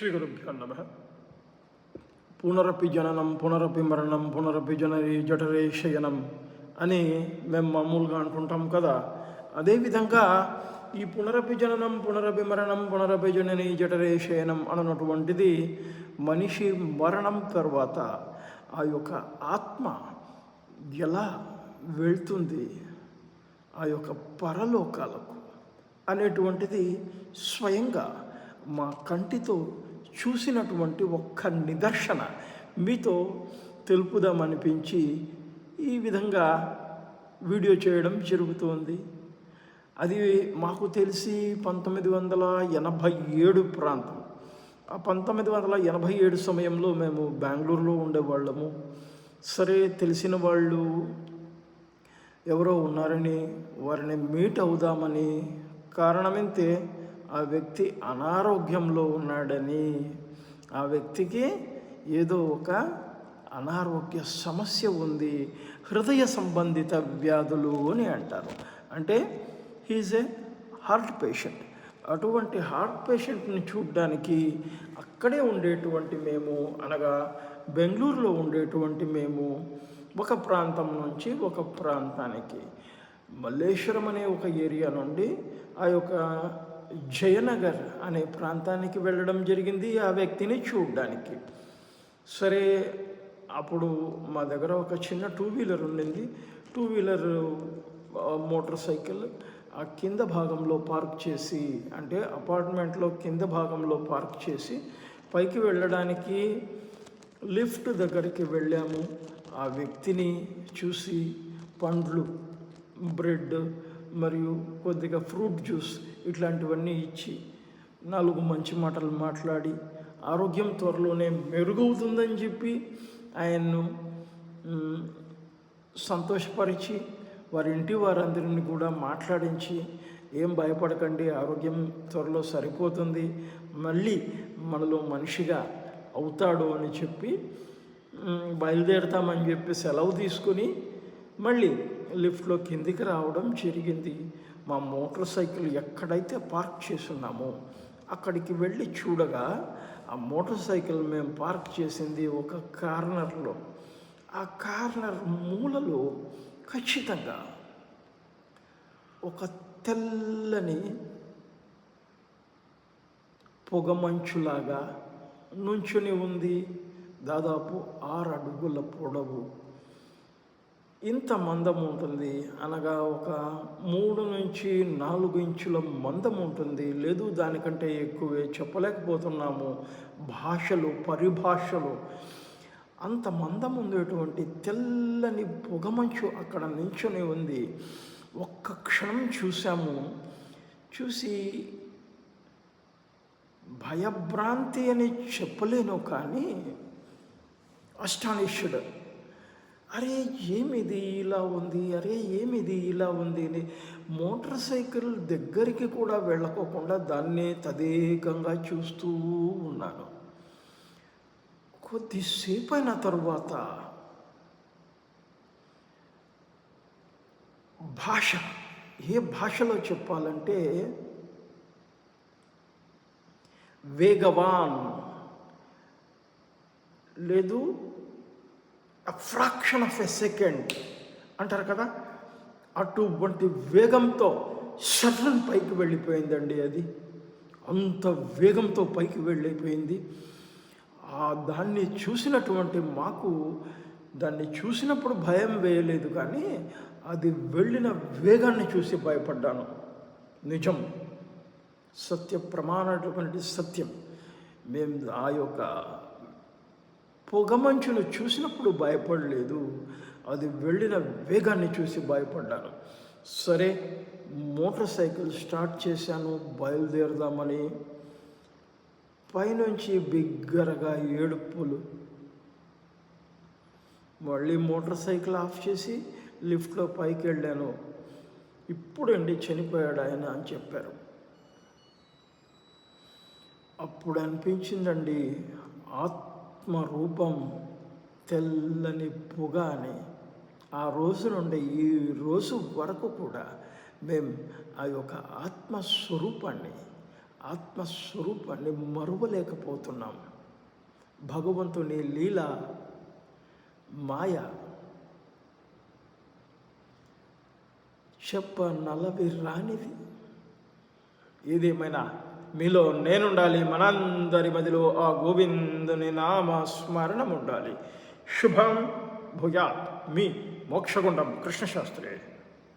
శ్రీగురుభ్యో నమః. పునరపి జననం పునరపి మరణం పునరపి జనరి జఠరే శయనం అని మేము మామూలుగా అంటుంటాం కదా. అదేవిధంగా ఈ పునరపి జననం పునరపి మరణం పునరపి జనని జఠరే శయనం అన్నటువంటిది మనిషి మరణం తర్వాత ఆ యొక్క ఆత్మ ఎలా వెళ్తుంది ఆ యొక్క పరలోకాలకు అనేటువంటిది స్వయంగా మా కంటితో చూసినటువంటి ఒక్క నిదర్శన మీతో తెలుపుదామనిపించి ఈ విధంగా వీడియో చేయడం జరుగుతుంది. అది మాకు తెలిసి 1987 ప్రాంతం. ఆ 1987 సమయంలో మేము బెంగళూరులో ఉండేవాళ్ళము. సరే, తెలిసిన వాళ్ళు ఎవరో ఉన్నారని వారిని మీట్ అవుదామని, కారణమైతే ఆ వ్యక్తి అనారోగ్యంలో ఉన్నాడని, ఆ వ్యక్తికి ఏదో ఒక అనారోగ్య సమస్య ఉంది, హృదయ సంబంధిత వ్యాధులు అని అంటారు. అంటే హీజ్ ఏ హార్ట్ పేషెంట్. అటువంటి హార్ట్ పేషెంట్ని చూడడానికి అక్కడే ఉండేటువంటి మేము, అనగా బెంగళూరులో ఉండేటువంటి మేము, ఒక ప్రాంతం నుంచి ఒక ప్రాంతానికి మల్లేశ్వరం అనే ఒక ఏరియా నుండి ఆ యొక్క జయనగర్ అనే ప్రాంతానికి వెళ్ళడం జరిగింది ఆ వ్యక్తిని చూడడానికి. సరే, అప్పుడు మా దగ్గర ఒక చిన్న 2-వీలర్ ఉండింది. 2-వీలర్ మోటార్ సైకిల్ ఆ కింద భాగంలో పార్క్ చేసి, అంటే అపార్ట్మెంట్లో కింద భాగంలో పార్క్ చేసి పైకి వెళ్ళడానికి లిఫ్ట్ దగ్గరికి వెళ్ళాము. ఆ వ్యక్తిని చూసి పండ్లు, బ్రెడ్ మరియు కొద్దిగా ఫ్రూట్ జ్యూస్ ఇట్లాంటివన్నీ ఇచ్చి 4 మంచి మాటలు మాట్లాడి ఆరోగ్యం త్వరలోనే మెరుగవుతుందని చెప్పి ఆయన్ను సంతోషపరిచి వారి ఇంటి వారందరిని కూడా మాట్లాడించి, ఏం భయపడకండి, ఆరోగ్యం త్వరలో సరిపోతుంది, మళ్ళీ మనలో మనిషిగా అవుతాడు అని చెప్పి బయలుదేరుతామని చెప్పి సెలవు తీసుకుని మళ్ళీ లిఫ్ట్లో కిందికి రావడం జరిగింది. మా మోటార్ సైకిల్ ఎక్కడైతే పార్క్ చేసున్నామో అక్కడికి వెళ్ళి చూడగా ఆ మోటార్ సైకిల్ మేము పార్క్ చేసింది ఒక కార్నర్లో. ఆ కార్నర్ మూలలో ఖచ్చితంగా ఒక తెల్లని పొగమంచులాగా నుంచుని ఉంది. దాదాపు 6 అడుగుల పొడవు, ఇంత మందం ఉంటుంది, అనగా ఒక 3 నుంచి 4 ఇంచుల మందం ఉంటుంది, లేదు దానికంటే ఎక్కువే, చెప్పలేకపోతున్నాము భాషలు పరిభాషలు. అంత మందం ఉండేటువంటి తెల్లని పొగమంచు అక్కడ నించుని ఉంది. ఒక్క క్షణం చూసాము. చూసి భయభ్రాంతి అని చెప్పలేను, కానీ అస్టానిష్డ్, అరే ఏమిది ఇలా ఉంది, అరే ఏమిది ఇలా ఉంది అని మోటార్ సైకిల్ దగ్గరికి కూడా వెళ్ళకోకుండా దాన్నే తదేకంగా చూస్తూ ఉన్నాను. కొద్దిసేపు అయిన తరువాత భాష, ఏ భాషలో చెప్పాలంటే వేగవాన్, లేదు ఫ్రాక్షన్ ఆఫ్ ఎ సెకండ్ అంటారు కదా, అటువంటి వేగంతో సడన్ పైకి వెళ్ళిపోయిందండి. అది అంత వేగంతో పైకి వెళ్ళిపోయింది. దాన్ని చూసినటువంటి మాకు, దాన్ని చూసినప్పుడు భయం వేయలేదు, కానీ అది వెళ్ళిన వేగాన్ని చూసి భయపడ్డాను. నిజం, సత్య ప్రమాణమైనటువంటి సత్యం. మేము ఆ యొక్క పొగమంచును చూసినప్పుడు భయపడలేదు, అది వెళ్ళిన వేగాన్ని చూసి భయపడ్డాను. సరే, మోటార్ సైకిల్ స్టార్ట్ చేశాను బయలుదేరదామని. పైనుంచి బిగ్గరగా ఏడుపులు. మళ్ళీ మోటార్ సైకిల్ ఆఫ్ చేసి లిఫ్ట్లో పైకి వెళ్ళాను. ఇప్పుడండి చనిపోయాడు ఆయన అని చెప్పారు. అప్పుడు అనిపించిందండి, ఆత్మరూపం తెల్లని పొగ అని. ఆ రోజు నుండి ఈ రోజు వరకు కూడా మేము ఆ యొక్క ఆత్మస్వరూపాన్ని, ఆత్మస్వరూపాన్ని మరువలేకపోతున్నాం. భగవంతుని లీల మాయ చెప్పనలవి రానిది. ఏదేమైనా మీలో నేనుండాలి, మనందరి మదిలో ఆ గోవిందుని నామ స్మరణం ఉండాలి. శుభం భూయాత్. మీ మోక్షగుండం కృష్ణశాస్త్రి.